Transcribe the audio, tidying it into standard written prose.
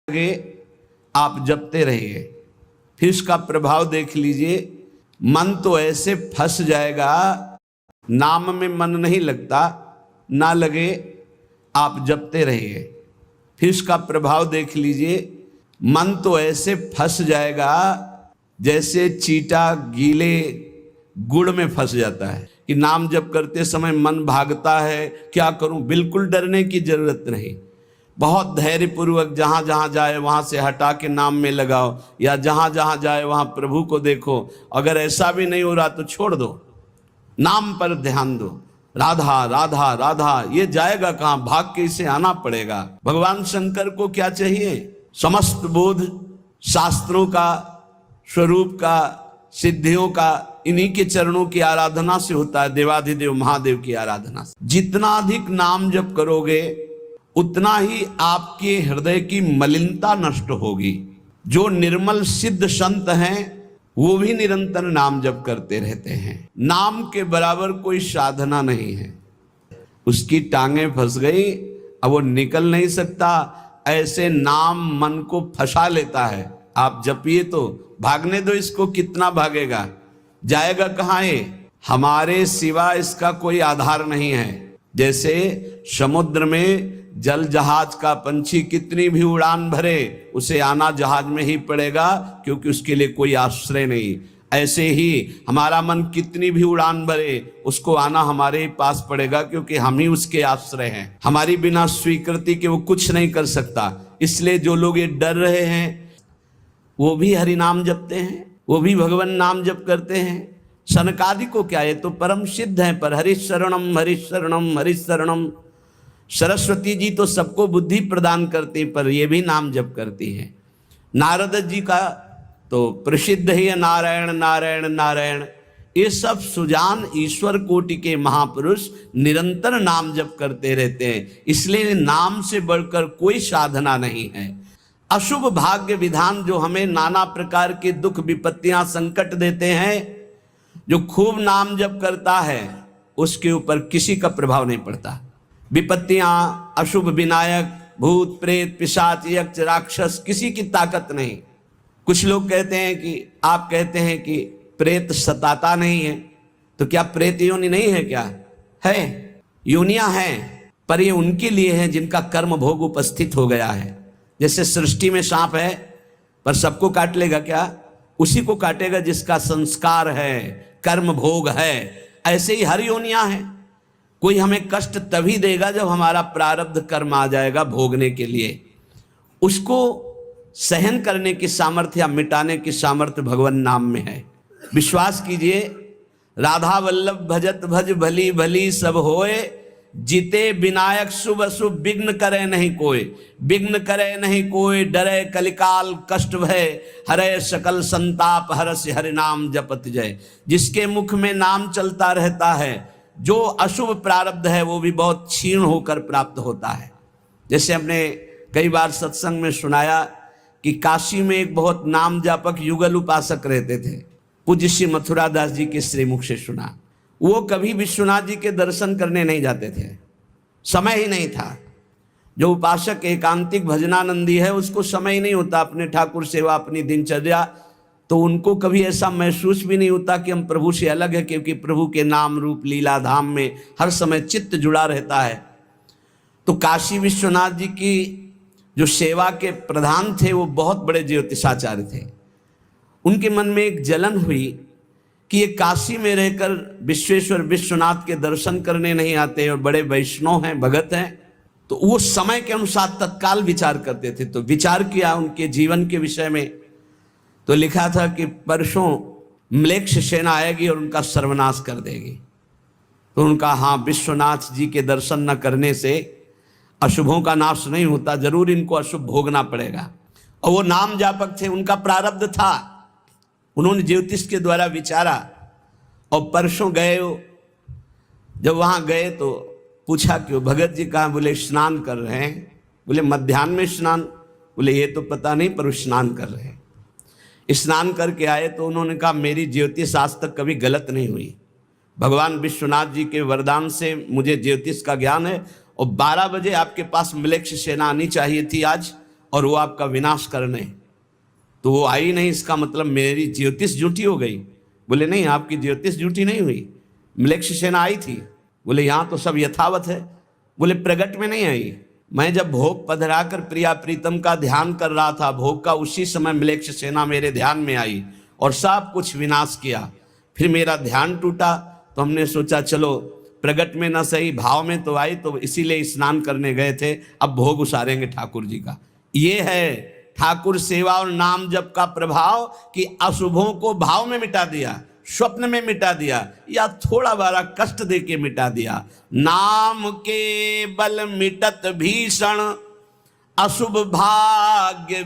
लगे आप जपते रहिए, फिर उसका प्रभाव देख लीजिए। मन तो ऐसे फंस जाएगा, नाम में मन नहीं लगता, ना लगे आप जपते रहिए, फिर उसका प्रभाव देख लीजिए। मन तो ऐसे फंस जाएगा जैसे चींटा गीले गुड़ में फंस जाता है कि नाम जप करते समय मन भागता है, क्या करूं। बिल्कुल डरने की जरूरत नहीं। बहुत धैर्यपूर्वक जहां जहां जाए वहां से हटा के नाम में लगाओ, या जहां जहां जाए वहां प्रभु को देखो। अगर ऐसा भी नहीं हो रहा तो छोड़ दो, नाम पर ध्यान दो। राधा राधा राधा, ये जाएगा कहां, भाग के इसे आना पड़ेगा। भगवान शंकर को क्या चाहिए? समस्त बोध शास्त्रों का, स्वरूप का, सिद्धियों का इन्हीं के चरणों की आराधना से होता है, देवाधिदेव महादेव की आराधना से। जितना अधिक नाम जप करोगे उतना ही आपके हृदय की मलिनता नष्ट होगी। जो निर्मल सिद्ध संत हैं वो भी निरंतर नाम जप करते रहते हैं। नाम के बराबर कोई साधना नहीं है। उसकी टांगें फंस गई, अब वो निकल नहीं सकता। ऐसे नाम मन को फंसा लेता है। आप जपिए तो भागने दो इसको, कितना भागेगा, जाएगा कहाँ ये? हमारे सिवा इसका कोई आधार नहीं है। जैसे समुद्र में जल जहाज का पंछी कितनी भी उड़ान भरे, उसे आना जहाज में ही पड़ेगा, क्योंकि उसके लिए कोई आश्रय नहीं। ऐसे ही हमारा मन कितनी भी उड़ान भरे, उसको आना हमारे ही पास पड़ेगा, क्योंकि हम ही उसके आश्रय हैं। हमारी बिना स्वीकृति के वो कुछ नहीं कर सकता। इसलिए जो लोग ये डर रहे हैं वो भी हरि नाम जपते हैं, वो भी भगवान नाम जप करते हैं। सनकादि को क्या, ये तो परम सिद्ध है, पर हरिशरणम हरिशरणम हरिशरणम। सरस्वती जी तो सबको बुद्धि प्रदान करती, पर ये भी नाम जप करती हैं। नारद जी का तो प्रसिद्ध ही है नारायण नारायण नारायण। ये सब सुजान ईश्वर कोटि के महापुरुष निरंतर नाम जप करते रहते हैं। इसलिए नाम से बढ़कर कोई साधना नहीं है। अशुभ भाग्य विधान जो हमें नाना प्रकार के दुख विपत्तियां संकट देते हैं, जो खूब नाम जप करता है उसके ऊपर किसी का प्रभाव नहीं पड़ता। विपत्तियां, अशुभ विनायक, भूत प्रेत पिशाच यक्ष राक्षस, किसी की ताकत नहीं। कुछ लोग कहते हैं कि, आप कहते हैं कि प्रेत सताता नहीं है, तो क्या प्रेत योनि नहीं है? क्या है? योनियां हैं, पर ये उनके लिए है जिनका कर्म भोग उपस्थित हो गया है। जैसे सृष्टि में सांप है, पर सबको काट लेगा क्या? उसी को काटेगा जिसका संस्कार है, कर्म भोग है। ऐसे ही हर योनियां हैं। कोई हमें कष्ट तभी देगा जब हमारा प्रारब्ध कर्म आ जाएगा भोगने के लिए। उसको सहन करने की सामर्थ्य या मिटाने की सामर्थ्य भगवान नाम में है। विश्वास कीजिए, राधा वल्लभ भजत भज भली भली सब होए, जीते विनायक शुभ अशुभ विघ्न करे नहीं कोई। विघ्न करे नहीं कोई, डरे कलिकाल कष्ट भय, हरे सकल संताप हरस हरि नाम जपत जय। जिसके मुख में नाम चलता रहता है, जो अशुभ प्रारब्ध है वो भी बहुत क्षीण होकर प्राप्त होता है। जैसे हमने कई बार सत्संग में सुनाया कि काशी में एक बहुत नाम जापक युगल उपासक रहते थे। पूज्य श्री मथुरा दास जी के श्रीमुख से सुना। वो कभी विश्वनाथ जी के दर्शन करने नहीं जाते थे, समय ही नहीं था। जो उपासक एकांतिक भजनानंदी है उसको समय ही नहीं होता, अपने ठाकुर सेवा, अपनी दिनचर्या, तो उनको कभी ऐसा महसूस भी नहीं होता कि हम प्रभु से अलग है, क्योंकि प्रभु के नाम रूप लीला धाम में हर समय चित्त जुड़ा रहता है। तो काशी विश्वनाथ जी की जो सेवा के प्रधान थे वो बहुत बड़े ज्योतिषाचार्य थे। उनके मन में एक जलन हुई कि ये काशी में रहकर विश्वेश्वर विश्वनाथ के दर्शन करने नहीं आते और बड़े वैष्णव हैं, भगत हैं। तो वो समय के अनुसार तत्काल विचार करते थे। तो विचार किया उनके जीवन के विषय में, तो लिखा था कि परसों म्लेच्छ सेना आएगी और उनका सर्वनाश कर देगी। तो उनका, हाँ, विश्वनाथ जी के दर्शन न करने से अशुभों का नाश नहीं होता, जरूर इनको अशुभ भोगना पड़ेगा। और वो नाम जापक थे, उनका प्रारब्ध था। उन्होंने ज्योतिष के द्वारा विचारा और परसों गए। जब वहाँ गए तो पूछा कि भगत जी कहाँ? बोले स्नान कर रहे हैं। बोले मध्याह्न में स्नान? बोले ये तो पता नहीं, पर स्नान कर रहे हैं। स्नान करके आए तो उन्होंने कहा मेरी ज्योतिष आज तक कभी गलत नहीं हुई। भगवान विश्वनाथ जी के वरदान से मुझे ज्योतिष का ज्ञान है, और 12 बजे आपके पास म्लेच्छ सेना आनी चाहिए थी आज, और वो आपका विनाश करने। तो वो आई नहीं, इसका मतलब मेरी ज्योतिष झूठी हो गई। बोले नहीं, आपकी ज्योतिष झूठी नहीं हुई, म्लेच्छ सेना आई थी। बोले यहाँ तो सब यथावत है। बोले प्रगट में नहीं आई, मैं जब भोग पधरा कर प्रिया प्रीतम का ध्यान कर रहा था भोग का, उसी समय म्लेच्छ सेना मेरे ध्यान में आई और सब कुछ विनाश किया। फिर मेरा ध्यान टूटा तो हमने सोचा चलो प्रगट में न सही भाव में तो आई, तो इसीलिए स्नान करने गए थे, अब भोग उसारेंगे ठाकुर जी का। ये है ठाकुर सेवा और नाम जप का प्रभाव कि अशुभों को भाव में मिटा दिया, स्वप्न में मिटा दिया, या थोड़ा बड़ा कष्ट दे के मिटा दिया। नाम के बल मिटत भीषण अशुभ भाग्य